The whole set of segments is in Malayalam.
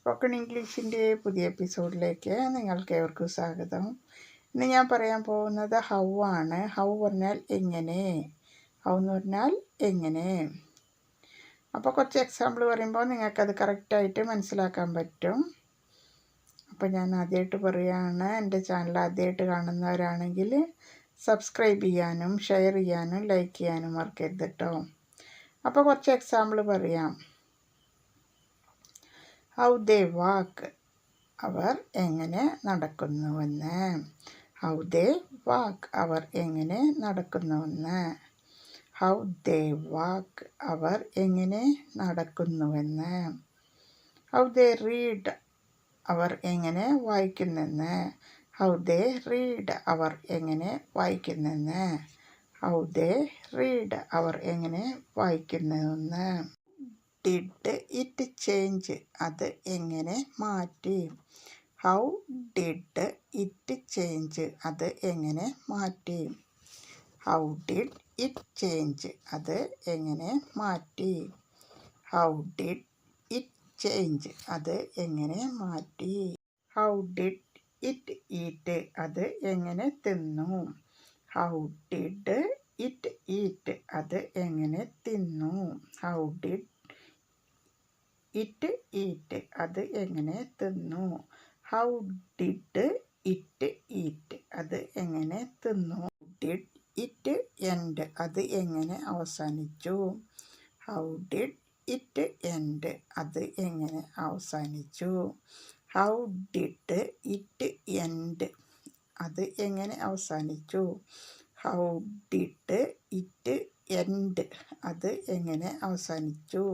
സ്പോക്കൺ ഇംഗ്ലീഷിൻ്റെ പുതിയ എപ്പിസോഡിലേക്ക് നിങ്ങൾക്കേവർക്കും സ്വാഗതം. ഇന്ന് ഞാൻ പറയാൻ പോകുന്നത് ഹൗ ആണ്. ഹൗ പറഞ്ഞാൽ എങ്ങനെ, ഹൗ എന്ന് പറഞ്ഞാൽ എങ്ങനെ. അപ്പോൾ കുറച്ച് എക്സാമ്പിൾ പറയുമ്പോൾ നിങ്ങൾക്കത് കറക്റ്റായിട്ട് മനസ്സിലാക്കാൻ പറ്റും. അപ്പോൾ ഞാൻ ആദ്യമായിട്ട് പറയുകയാണ്, എൻ്റെ ചാനൽ ആദ്യമായിട്ട് കാണുന്നവരാണെങ്കിൽ സബ്സ്ക്രൈബ് ചെയ്യാനും ഷെയർ ചെയ്യാനും ലൈക്ക് ചെയ്യാനും മറക്കരുത് കേട്ടോ. അപ്പോൾ കുറച്ച് എക്സാമ്പിൾ പറയാം. ഹൗ ദേ വാക്ക്, അവർ എങ്ങനെ നടക്കുന്നുവെന്ന്. ഹൗ ദേ വാക്ക്, അവർ എങ്ങനെ നടക്കുന്നുവെന്ന്. ഹൗ ദേ വാക്ക്, അവർ എങ്ങനെ നടക്കുന്നുവെന്ന്. ഹൗ ദേ റീഡ്, അവർ എങ്ങനെ വായിക്കുന്നെന്ന്. ഹൗ ദേ റീഡ്, അവർ എങ്ങനെ വായിക്കുന്നെന്ന്. ഹൗ ദേ റീഡ്, അവർ എങ്ങനെ വായിക്കുന്നുവെന്ന്. ഡിഡ് ഇറ്റ് ചേഞ്ച്, അത് എങ്ങനെ മാറ്റി. ഹൗ ഡിഡ് ഇറ്റ് ചേഞ്ച്, അത് എങ്ങനെ മാറ്റി. ഹൗ ഡിഡ് ഇറ്റ് ചേഞ്ച്, അത് എങ്ങനെ മാറ്റി. ഹൗ ഡിഡ് ഇറ്റ് ചേഞ്ച്, അത് എങ്ങനെ മാറ്റി. ഹൗ ഡിഡ് ഇറ്റ് ഈറ്റ്, അത് എങ്ങനെ തിന്നു. ഹൗ ഡിഡ് ഇറ്റ് ഈറ്റ്, അത് എങ്ങനെ തിന്നു. ഹൗ ഡിഡ് ഇറ്റ് ഈറ്റ്, അത് എങ്ങനെ തിന്നു. ഹൗ ഡിഡ് ഇറ്റ് ഈറ്റ്, അത് എങ്ങനെ തിന്നു. ഡിഡ് ഇറ്റ് എൻഡ്, അത് എങ്ങനെ അവസാനിച്ചു. ഹൗ ഡിഡ് ഇറ്റ് എൻഡ്, അത് എങ്ങനെ അവസാനിച്ചു. ഹൗ ഡിഡ് ഇറ്റ് എൻഡ്, അത് എങ്ങനെ അവസാനിച്ചു. ഹൗ ഡിഡ് ഇറ്റ് എൻഡ്, അത് എങ്ങനെ അവസാനിച്ചു.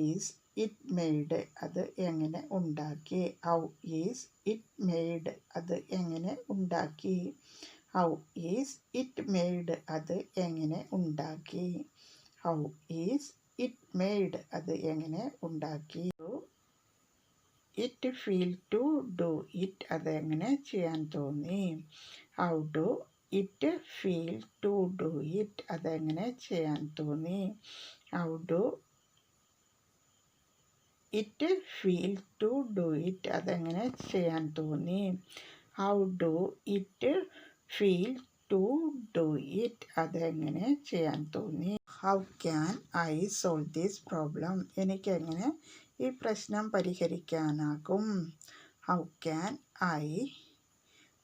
ഈസ് ഇറ്റ് മെയ്ഡ്, അത് എങ്ങനെ ഉണ്ടാക്കി. ഹൗ ഈസ് ഇറ്റ് മെയ്ഡ്, അത് എങ്ങനെ ഉണ്ടാക്കി. ഹൗ ഈസ് ഇറ്റ് മെയ്ഡ്, അത് എങ്ങനെ ഉണ്ടാക്കി. ഹൗ ഈസ് ഇറ്റ് മെയ്ഡ്, അത് എങ്ങനെ ഉണ്ടാക്കി. It feel to do it, അത് എങ്ങനെ ചെയ്യാൻ തോന്നി. How do it feel to do it, അതെങ്ങനെ ചെയ്യാൻ തോന്നി. How do it feel to do it, അതെങ്ങനെ ചെയ്യാൻ തോന്നി. How do it feel to do it, അതെങ്ങനെ ചെയ്യാൻ തോന്നി. How can I solve this problem, എനിക്കെങ്ങനെ ഈ പ്രശ്നം പരിഹരിക്കാനാകും. How can I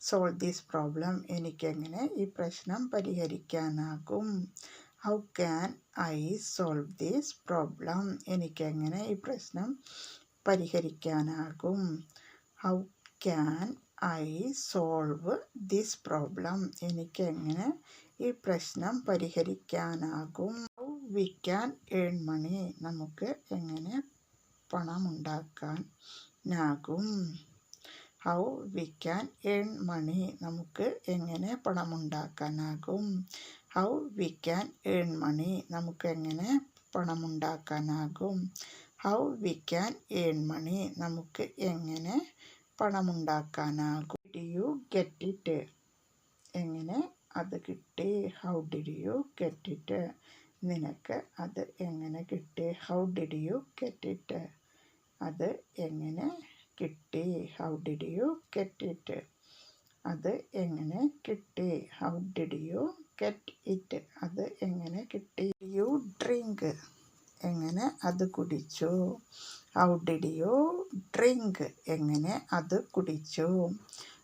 solve this problem, എനിക്കെങ്ങനെ ഈ പ്രശ്നം പരിഹരിക്കാനാകും. How can I solve this problem, എനിക്കെങ്ങനെ ഈ പ്രശ്നം പരിഹരിക്കാനാകും. How can I solve this problem, എനിക്കെങ്ങനെ ഈ പ്രശ്നം പരിഹരിക്കാനാകും. How we can earn money, നമുക്ക് എങ്ങനെ പണമുണ്ടാക്കാനാകും. How we can earn money, നമുക്ക് എങ്ങനെ പണമുണ്ടാക്കാനാകും. How we can earn money, നമുക്ക് എങ്ങനെ പണമുണ്ടാക്കാനാകും. How we can earn money, നമുക്ക് എങ്ങനെ പണമുണ്ടാക്കാനാകും. ഡിഡ് യു ഗെറ്റ് ഇറ്റ്, എങ്ങനെ അത് കിട്ടി. How did you get it, നിനക്ക് അത് എങ്ങനെ കിട്ടി. How did you get it, അത് എങ്ങനെ കിട്ടി. How did you get it, അത് എങ്ങനെ കിട്ടി. How did you get it, അത് എങ്ങനെ കിട്ടി. യു ഡ്രിങ്ക്, എങ്ങനെ അത് കുടിച്ചു. ഹൗ ഡിഡ് യു ഡ്രിങ്ക്, എങ്ങനെ അത് കുടിച്ചു.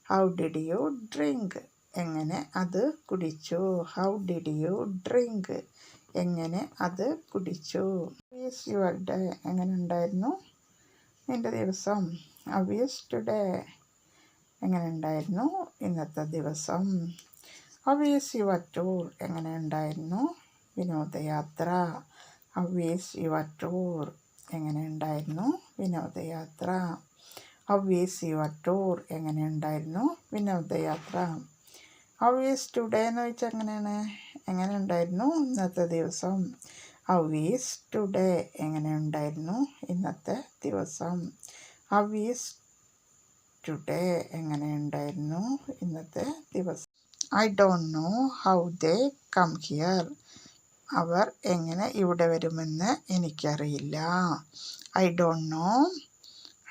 ഹൗ ഡിഡ് യു ഡ്രിങ്ക്, എങ്ങനെ അത് കുടിച്ചു. ഹൗ ഡിഡ് യു ഡ്രിങ്ക്, എങ്ങനെ അത് കുടിച്ചു. ഹൗ ഈസ് യുവർ ഡേ, എങ്ങനെ ഉണ്ടായിരുന്നു നിൻ്റെ ദിവസം. ഹൗ ഈസ് ടുഡേ, എങ്ങനെ ഉണ്ടായിരുന്നു ഇന്നത്തെ ദിവസം. ഹൗ ഈസ് യുവർ ടൂർ, എങ്ങനെ ഉണ്ടായിരുന്നു വിനോദയാത്ര. ഹൗ ഈസ് യുവർ ടൂർ, എങ്ങനെ ഉണ്ടായിരുന്നു വിനോദയാത്ര. ഹൗ ഈസ് യുവർ ടൂർ, എങ്ങനെ ഉണ്ടായിരുന്നു വിനോദയാത്ര. ഹൗ ഈസ് ടുഡേ എന്ന് വെച്ചാൽ എങ്ങനെ ഉണ്ടായിരുന്നു ഇന്നത്തെ ദിവസം. ഹൗ ഈസ് ടുഡേ, എങ്ങനെ ഉണ്ടായിരുന്നു ഇന്നത്തെ ദിവസം. ഹൗ ഈസ് ടുഡേ, എങ്ങനെ ഉണ്ടായിരുന്നു ഇന്നത്തെ ദിവസം. I don't know how they come here, അവർ എങ്ങനെ ഇവിടെ വരുമെന്ന് എനിക്കറിയില്ല. I don't know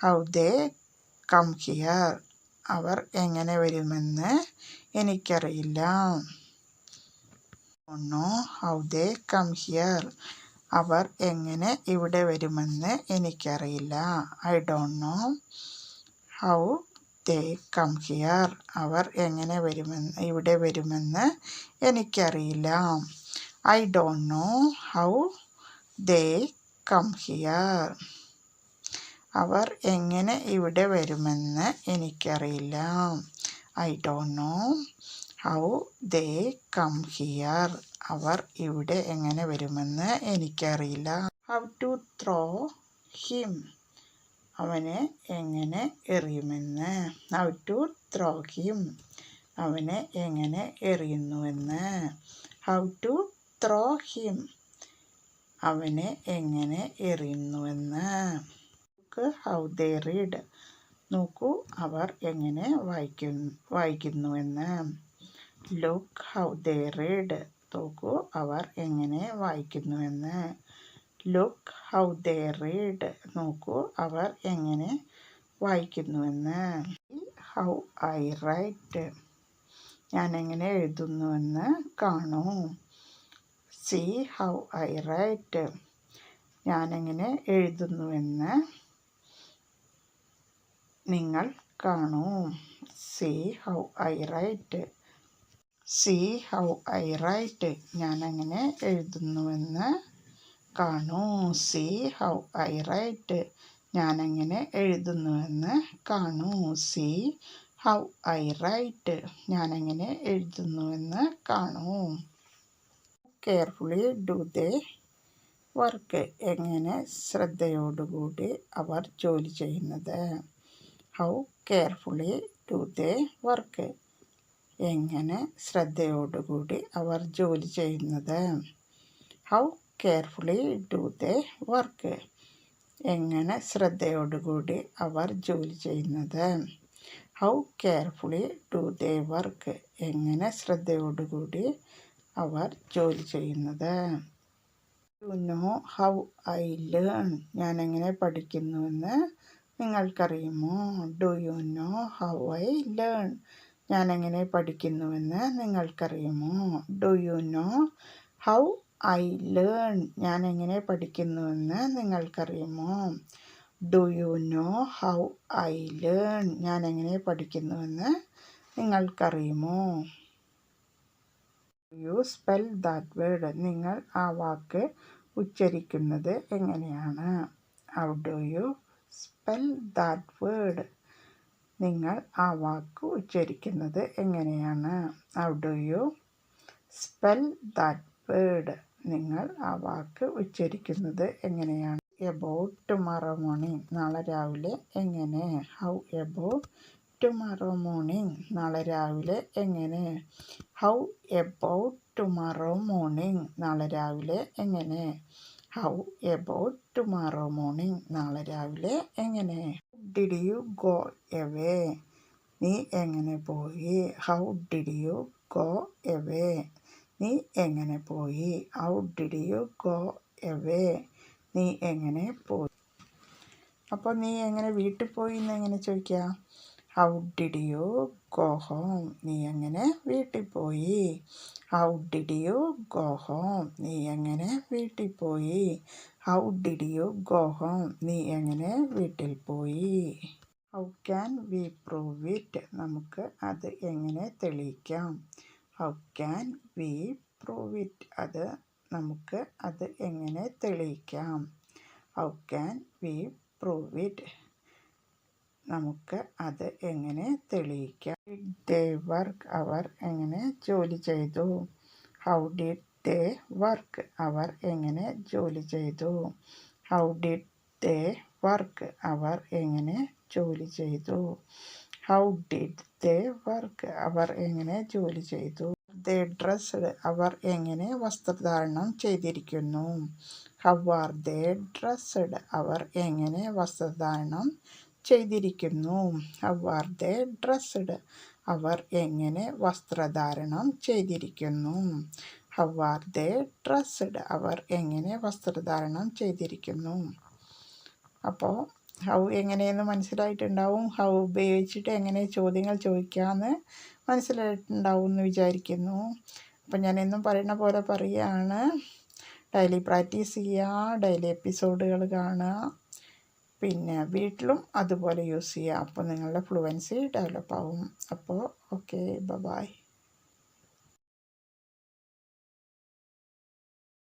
how they come here. അവർ എങ്ങനെ വരുമെന്ന് എനിക്കറിയില്ല. Know how they come here. അവർ എങ്ങനെ ഇവിടെ വരുമെന്ന് എനിക്കറിയില്ല. I don't know how they come here. അവർ എങ്ങനെ ഇവിടെ വരുമെന്ന് എനിക്കറിയില്ല. I don't know how they come here. അവർ എങ്ങനെ ഇവിടെ വരുമെന്ന് എനിക്കറിയില്ല. I don't know how they come here. അവർ ഇവിടെ എങ്ങനെ വരുമെന്ന് എനിക്കറിയില്ല. How to throw him. അവനെ എങ്ങനെ എറിയുമെന്ന്. How to throw him. അവനെ എങ്ങനെ എറിയുന്നുവെന്ന്. How to throw him. അവനെ എങ്ങനെ എറിയുന്നുവെന്ന്. How they read. നോക്കൂ അവർ എങ്ങനെ വായിക്കുന്നുവെന്ന്. Look how they read. നോക്കൂ അവർ എങ്ങനെ വായിക്കുന്നുവെന്ന്. Look how they read. നോക്കൂ അവർ എങ്ങനെ വായിക്കുന്നുവെന്ന്. How I right. ഞാൻ എങ്ങനെ എഴുതുന്നുവെന്ന് കാണൂ. See how I write. ഞാനെങ്ങനെ എഴുതുന്നുവെന്ന് നിങ്ങൾ കാണൂ. See how I write. See how I write. ഞാനെങ്ങനെ എഴുതുന്നുവെന്ന് കാണൂ. See how I write. ഞാനെങ്ങനെ എഴുതുന്നുവെന്ന് കാണൂ. See how I write. ഞാനെങ്ങനെ എഴുതുന്നുവെന്ന് കാണൂ. Carefully do they work. എങ്ങനെ ശ്രദ്ധയോടുകൂടി അവർ ജോലി ചെയ്യുന്നത്. How carefully do they work. എങ്ങനെ ശ്രദ്ധയോടുകൂടി അവർ ജോലി ചെയ്യുന്നത്. How carefully do they work. എങ്ങനെ ശ്രദ്ധയോടുകൂടി അവർ ജോലി ചെയ്യുന്നത്. How carefully do they work. എങ്ങനെ ശ്രദ്ധയോടുകൂടി അവർ ജോലി ചെയ്യുന്നത്. You know how I learn. ഞാൻ എങ്ങനെ പഠിക്കുന്നുവെന്ന് നിങ്ങൾക്കറിയുമോ. Do you know how I learn. ഞാൻ എങ്ങനെ പഠിക്കുന്നുവെന്ന് നിങ്ങൾക്കറിയുമോ. Do you know how I learn. ഞാൻ എങ്ങനെ പഠിക്കുന്നുവെന്ന് നിങ്ങൾക്കറിയുമോ. Do you know how I learn. ഞാൻ എങ്ങനെ പഠിക്കുന്നുവെന്ന് നിങ്ങൾക്കറിയുമോ. You spell that word. നിങ്ങൾ ആ വാക്ക് ഉച്ചരിക്കുന്നത് എങ്ങനെയാണ്. How do you spell that word. നിങ്ങൾ ആ വാക്ക് ഉച്ചരിക്കുന്നത് എങ്ങനെയാണ്. How do you spell that word. നിങ്ങൾ ആ വാക്ക് ഉച്ചരിക്കുന്നത് എങ്ങനെയാണ്. About tomorrow morning. നാളെ രാവിലെ എങ്ങനെ. How about tomorrow morning. നാളെ രാവിലെ എങ്ങനെ. How about tomorrow morning. നാളെ രാവിലെ എങ്ങനെ. How about tomorrow morning. നാളെ രാവിലെ എങ്ങനെ. Did you go away. നീ എങ്ങനെ പോയി. How did you go away. നീ എങ്ങനെ പോയി. How did you go away. നീ എങ്ങനെ പോയി. അപ്പോൾ നീ എങ്ങനെ വീട്ടിൽ പോയി എന്ന് എങ്ങനെ ചോദിക്കാം. How did you go home. നീ എങ്ങനെ വീട്ടിൽ പോയി. How did you go home. നീ എങ്ങനെ വീട്ടിൽ പോയി. How did you go home. നീ എങ്ങനെ വീട്ടിൽ പോയി. How can we prove it. നമുക്ക് അത് എങ്ങനെ തെളിയിക്കാം. How can we prove it. നമുക്ക് അത് എങ്ങനെ തെളിയിക്കാം. How can we prove it. നമുക്ക് അത് എങ്ങനെ തെളിയിക്കാം. Did they work. അവർ എങ്ങനെ ജോലി ചെയ്തു. How did they work. അവർ എങ്ങനെ ജോലി ചെയ്തു. How did they work. അവർ എങ്ങനെ ജോലി ചെയ്തു. How did they work. അവർ എങ്ങനെ ജോലി ചെയ്തു. They dressed. അവർ എങ്ങനെ വസ്ത്രധാരണം ചെയ്തിരിക്കുന്നു. How are they dressed. അവർ എങ്ങനെ വസ്ത്രധാരണം ചെയ്തിരിക്കുന്നു. How are they dressed. അവർ എങ്ങനെ വസ്ത്രധാരണം ചെയ്തിരിക്കുന്നു. How are they dressed. അവർ എങ്ങനെ വസ്ത്രധാരണം ചെയ്തിരിക്കുന്നു. അപ്പോൾ ഹൗ എങ്ങനെയെന്ന് മനസ്സിലായിട്ടുണ്ടാവും. ഹൗ ഉപയോഗിച്ചിട്ട് എങ്ങനെ ചോദ്യങ്ങൾ ചോദിക്കാമെന്ന് മനസ്സിലായിട്ടുണ്ടാവും എന്ന് വിചാരിക്കുന്നു. അപ്പം ഞാൻ എന്നും പറയുന്ന പോലെ പറയുകയാണ്, ഡെയിലി പ്രാക്ടീസ് ചെയ്യുക, ഡെയിലി എപ്പിസോഡുകൾ കാണുക, പിന്നെ വീട്ടിലും അതുപോലെ യൂസ് ചെയ്യുക. അപ്പോൾ നിങ്ങളുടെ ഫ്ലുവൻസി ഡെവലപ്പ് ആവും. അപ്പോൾ ഓക്കെ, ബൈ.